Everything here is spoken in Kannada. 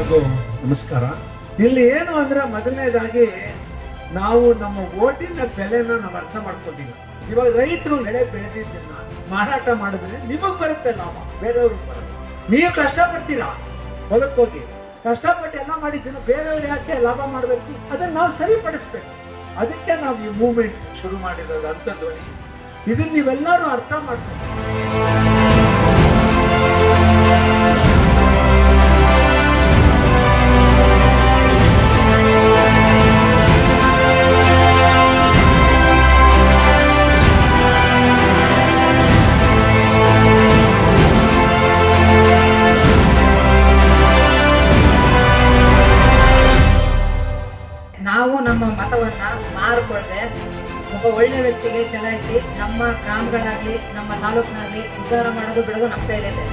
ಎಲ್ಲರಿಗೂ ನಮಸ್ಕಾರ. ಇಲ್ಲಿ ಏನು ಅಂದ್ರೆ ಮೊದಲನೇದಾಗಿ ನಾವು ನಮ್ಮ ಓಟಿನ ಬೆಲೆನ ನಾವು ಅರ್ಥ ಮಾಡ್ಕೊಂಡಿಲ್ಲ. ಇವಾಗ ರೈತರು ಬೆಳೆ ಬೆಳೆದಿದ್ದನ್ನ ಮಾರಾಟ ಮಾಡಿದ್ರೆ ನಿಮಗ್ ಬರುತ್ತೆ ಲಾಭ, ಬೇರೆಯವ್ರಿಗೆ ಬರುತ್ತೆ. ನೀವು ಕಷ್ಟಪಡ್ತೀರಾ, ಹೊಲಕ್ಕೆ ಹೋಗಿ ಕಷ್ಟಪಟ್ಟು ಎಲ್ಲ ಮಾಡಿದ್ದೀನ, ಬೇರೆಯವ್ರು ಯಾಕೆ ಲಾಭ ಮಾಡಬೇಕು? ಅದನ್ನ ನಾವು ಸರಿಪಡಿಸ್ಬೇಕು. ಅದಕ್ಕೆ ನಾವು ಈ ಮೂವ್ಮೆಂಟ್ ಶುರು ಮಾಡಿರೋದು ಅಂತ ಧ್ವನಿ. ಇದನ್ನ ನೀವೆಲ್ಲರೂ ಅರ್ಥ ಮಾಡ್ಬೇಕು. ನಾವು ನಮ್ಮ ಮತವನ್ನ ಮಾರಿಕೊಳ್ಳದೆ ಒಬ್ಬ ಒಳ್ಳೆ ವ್ಯಕ್ತಿಗೆ ಚಲಾಯಿಸಿ ನಮ್ಮ ಗ್ರಾಮಗಳಾಗ್ಲಿ ನಮ್ಮ ತಾಲೂಕಿನಾಗ್ಲಿ ಉದ್ಧಾರ ಮಾಡೋದು ಬಿಡೋದು ನಮ್ಮ ಕೈಲಿದೆ.